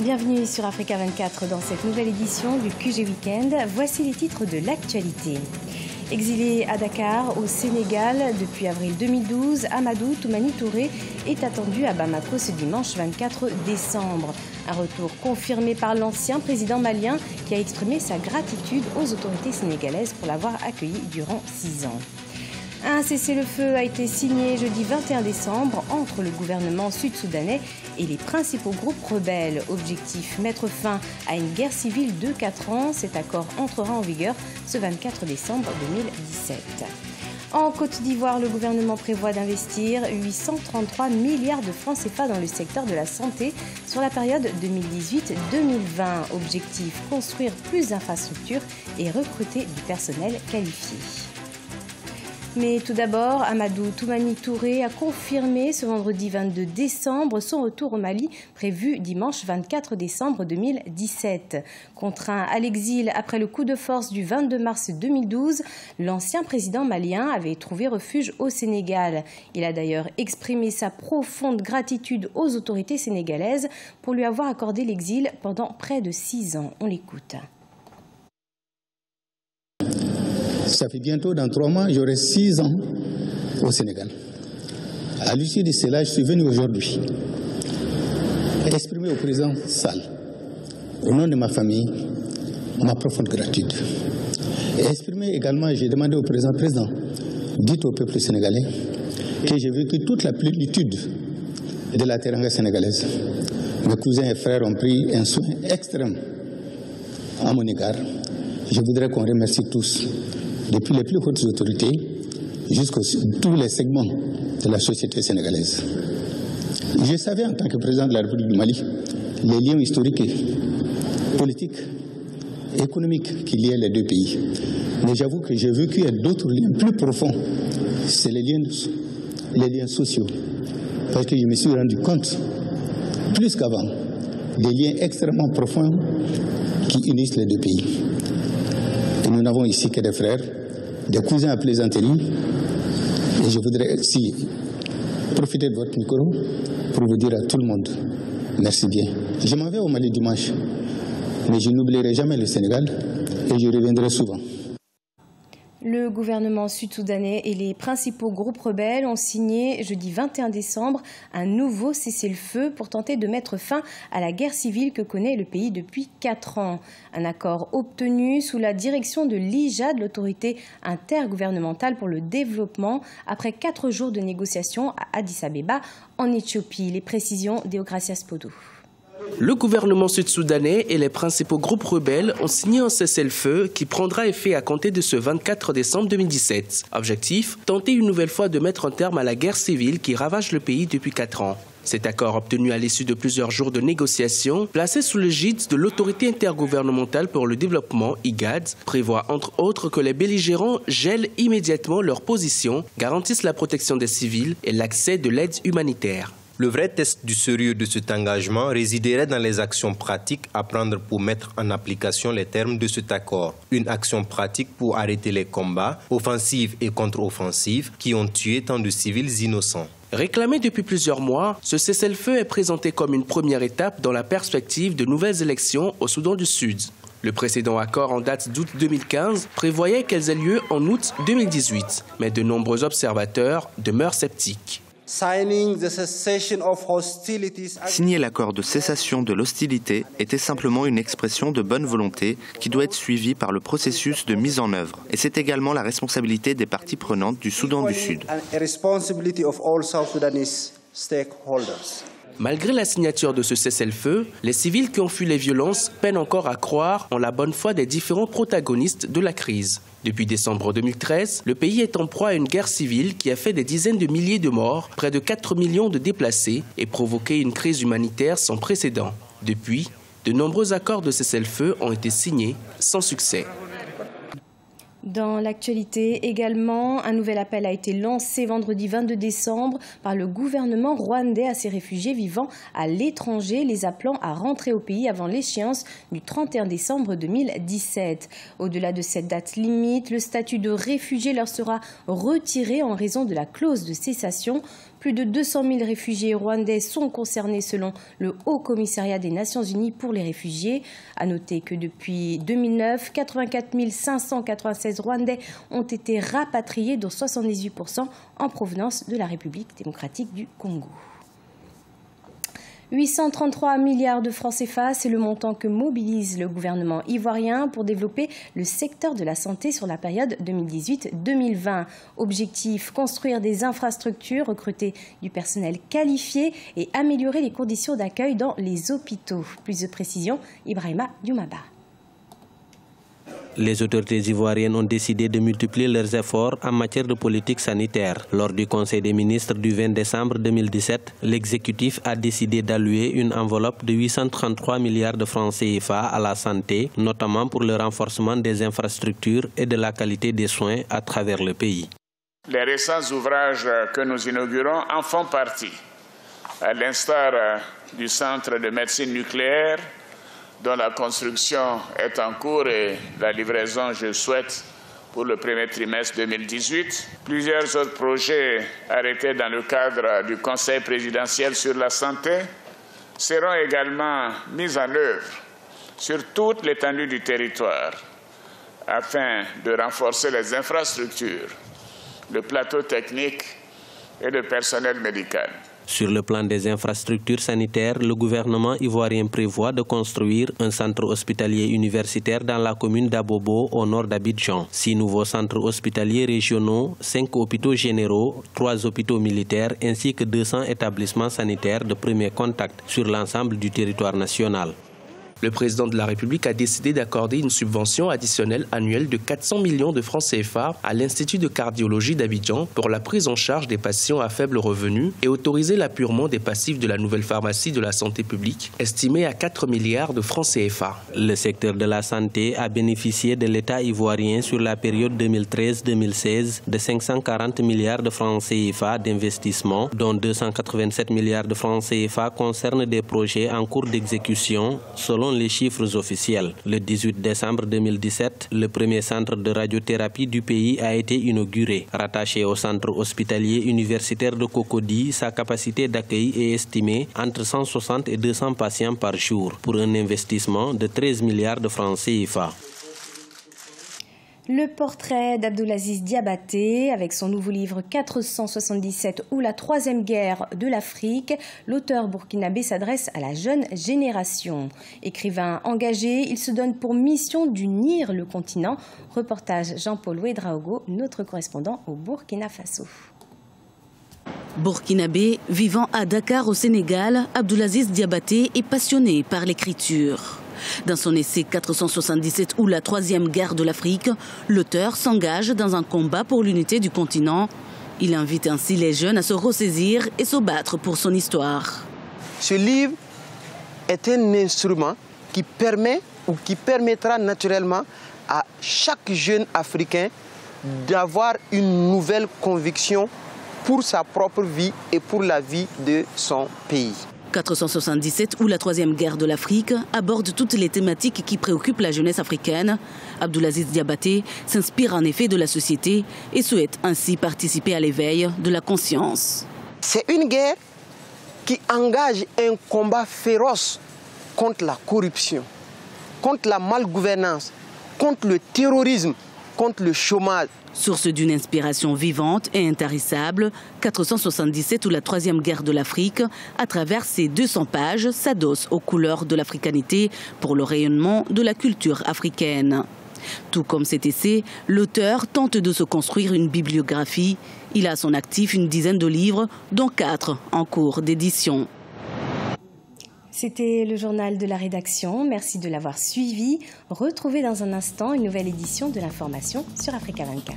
Bienvenue sur Africa 24 dans cette nouvelle édition du QG Weekend. Voici les titres de l'actualité. Exilé à Dakar, au Sénégal, depuis avril 2012, Amadou Toumani Touré est attendu à Bamako ce dimanche 24 décembre. Un retour confirmé par l'ancien président malien qui a exprimé sa gratitude aux autorités sénégalaises pour l'avoir accueilli durant 6 ans. Un cessez-le-feu a été signé jeudi 21 décembre entre le gouvernement sud-soudanais et les principaux groupes rebelles. Objectif, mettre fin à une guerre civile de 4 ans. Cet accord entrera en vigueur ce 24 décembre 2017. En Côte d'Ivoire, le gouvernement prévoit d'investir 833 milliards de francs CFA dans le secteur de la santé sur la période 2018-2020. Objectif, construire plus d'infrastructures et recruter du personnel qualifié. Mais tout d'abord, Amadou Toumani Touré a confirmé ce vendredi 22 décembre son retour au Mali prévu dimanche 24 décembre 2017. Contraint à l'exil après le coup de force du 22 mars 2012, l'ancien président malien avait trouvé refuge au Sénégal. Il a d'ailleurs exprimé sa profonde gratitude aux autorités sénégalaises pour lui avoir accordé l'exil pendant près de 6 ans. On l'écoute. Ça fait bientôt, dans 3 mois, j'aurai 6 ans au Sénégal. À l'issue de cela, je suis venu aujourd'hui exprimer au président Sall, au nom de ma famille, ma profonde gratitude. Et exprimer également, j'ai demandé au président, dites au peuple sénégalais que j'ai vécu toute la plénitude de la teranga sénégalaise. Mes cousins et frères ont pris un soin extrême à mon égard. Je voudrais qu'on remercie tous, depuis les plus hautes autorités jusqu'à tous les segments de la société sénégalaise. Je savais en tant que président de la République du Mali les liens historiques, politiques, économiques qui liaient les deux pays. Mais j'avoue que j'ai vécu d'autres liens plus profonds, c'est les liens sociaux. Parce que je me suis rendu compte, plus qu'avant, des liens extrêmement profonds qui unissent les deux pays. Et nous n'avons ici que des frères, des cousins à plaisanterie. Et je voudrais aussi profiter de votre micro pour vous dire à tout le monde, merci bien. Je m'en vais au Mali dimanche, mais je n'oublierai jamais le Sénégal et je reviendrai souvent. Le gouvernement sud-soudanais et les principaux groupes rebelles ont signé jeudi 21 décembre un nouveau cessez-le-feu pour tenter de mettre fin à la guerre civile que connaît le pays depuis 4 ans. Un accord obtenu sous la direction de l'IJAD, l'autorité intergouvernementale pour le développement, après 4 jours de négociations à Addis Abeba en Éthiopie. Les précisions d'Eogracias Podou. Le gouvernement sud-soudanais et les principaux groupes rebelles ont signé un cessez-le-feu qui prendra effet à compter de ce 24 décembre 2017. Objectif, tenter une nouvelle fois de mettre un terme à la guerre civile qui ravage le pays depuis 4 ans. Cet accord, obtenu à l'issue de plusieurs jours de négociations, placé sous l'égide de l'autorité intergouvernementale pour le développement, IGAD, prévoit entre autres que les belligérants gèlent immédiatement leur position, garantissent la protection des civils et l'accès de l'aide humanitaire. Le vrai test du sérieux de cet engagement résiderait dans les actions pratiques à prendre pour mettre en application les termes de cet accord. Une action pratique pour arrêter les combats, offensives et contre-offensives, qui ont tué tant de civils innocents. Réclamé depuis plusieurs mois, ce cessez-le-feu est présenté comme une première étape dans la perspective de nouvelles élections au Soudan du Sud. Le précédent accord en date d'août 2015 prévoyait qu'elles aient lieu en août 2018, mais de nombreux observateurs demeurent sceptiques. Signer l'accord de cessation de l'hostilité était simplement une expression de bonne volonté qui doit être suivie par le processus de mise en œuvre. Et c'est également la responsabilité des parties prenantes du Soudan du Sud. Malgré la signature de ce cessez-le-feu, les civils qui ont fui les violences peinent encore à croire en la bonne foi des différents protagonistes de la crise. Depuis décembre 2013, le pays est en proie à une guerre civile qui a fait des dizaines de milliers de morts, près de 4 millions de déplacés et provoqué une crise humanitaire sans précédent. Depuis, de nombreux accords de cessez-le-feu ont été signés sans succès. Dans l'actualité également, un nouvel appel a été lancé vendredi 22 décembre par le gouvernement rwandais à ces réfugiés vivant à l'étranger, les appelant à rentrer au pays avant l'échéance du 31 décembre 2017. Au-delà de cette date limite, le statut de réfugié leur sera retiré en raison de la clause de cessation. Plus de 200 000 réfugiés rwandais sont concernés selon le Haut Commissariat des Nations Unies pour les réfugiés. À noter que depuis 2009, 84 596 Rwandais ont été rapatriés, dont 78% en provenance de la République démocratique du Congo. 833 milliards de francs CFA, c'est le montant que mobilise le gouvernement ivoirien pour développer le secteur de la santé sur la période 2018-2020. Objectif, construire des infrastructures, recruter du personnel qualifié et améliorer les conditions d'accueil dans les hôpitaux. Plus de précisions, Ibrahima Dioumaba. Les autorités ivoiriennes ont décidé de multiplier leurs efforts en matière de politique sanitaire. Lors du Conseil des ministres du 20 décembre 2017, l'exécutif a décidé d'allouer une enveloppe de 833 milliards de francs CFA à la santé, notamment pour le renforcement des infrastructures et de la qualité des soins à travers le pays. Les récents ouvrages que nous inaugurons en font partie, à l'instar du centre de médecine nucléaire, dont la construction est en cours et la livraison, je souhaite, pour le premier trimestre 2018. Plusieurs autres projets arrêtés dans le cadre du Conseil présidentiel sur la santé seront également mis en œuvre sur toute l'étendue du territoire afin de renforcer les infrastructures, le plateau technique et le personnel médical. Sur le plan des infrastructures sanitaires, le gouvernement ivoirien prévoit de construire un centre hospitalier universitaire dans la commune d'Abobo, au nord d'Abidjan. 6 nouveaux centres hospitaliers régionaux, 5 hôpitaux généraux, 3 hôpitaux militaires ainsi que 200 établissements sanitaires de premier contact sur l'ensemble du territoire national. Le président de la République a décidé d'accorder une subvention additionnelle annuelle de 400 millions de francs CFA à l'Institut de cardiologie d'Abidjan pour la prise en charge des patients à faible revenu et autoriser l'appurement des passifs de la nouvelle pharmacie de la santé publique, estimée à 4 milliards de francs CFA. Le secteur de la santé a bénéficié de l'État ivoirien sur la période 2013-2016 de 540 milliards de francs CFA d'investissement, dont 287 milliards de francs CFA concernent des projets en cours d'exécution, selon les chiffres officiels. Le 18 décembre 2017, le premier centre de radiothérapie du pays a été inauguré. Rattaché au centre hospitalier universitaire de Cocody, sa capacité d'accueil est estimée entre 160 et 200 patients par jour pour un investissement de 13 milliards de francs CFA. Le portrait d'Abdulaziz Diabaté, avec son nouveau livre 477 ou la troisième guerre de l'Afrique, l'auteur burkinabé s'adresse à la jeune génération. Écrivain engagé, il se donne pour mission d'unir le continent. Reportage Jean-Paul Ouedraogo, notre correspondant au Burkina Faso. Burkinabé, vivant à Dakar au Sénégal, Abdulaziz Diabaté est passionné par l'écriture. Dans son essai 477 ou la troisième guerre de l'Afrique, l'auteur s'engage dans un combat pour l'unité du continent. Il invite ainsi les jeunes à se ressaisir et se battre pour son histoire. Ce livre est un instrument qui permet ou qui permettra naturellement à chaque jeune Africain d'avoir une nouvelle conviction pour sa propre vie et pour la vie de son pays. 477 ou la troisième guerre de l'Afrique aborde toutes les thématiques qui préoccupent la jeunesse africaine. Abdulaziz Diabaté s'inspire en effet de la société et souhaite ainsi participer à l'éveil de la conscience. C'est une guerre qui engage un combat féroce contre la corruption, contre la malgouvernance, contre le terrorisme, contre le chômage. Source d'une inspiration vivante et intarissable, 477 ou la troisième guerre de l'Afrique, à travers ses 200 pages, s'adosse aux couleurs de l'africanité pour le rayonnement de la culture africaine. Tout comme cet essai, l'auteur tente de se construire une bibliographie. Il a à son actif une dizaine de livres, dont 4 en cours d'édition. C'était le journal de la rédaction. Merci de l'avoir suivi. Retrouvez dans un instant une nouvelle édition de l'information sur Africa 24.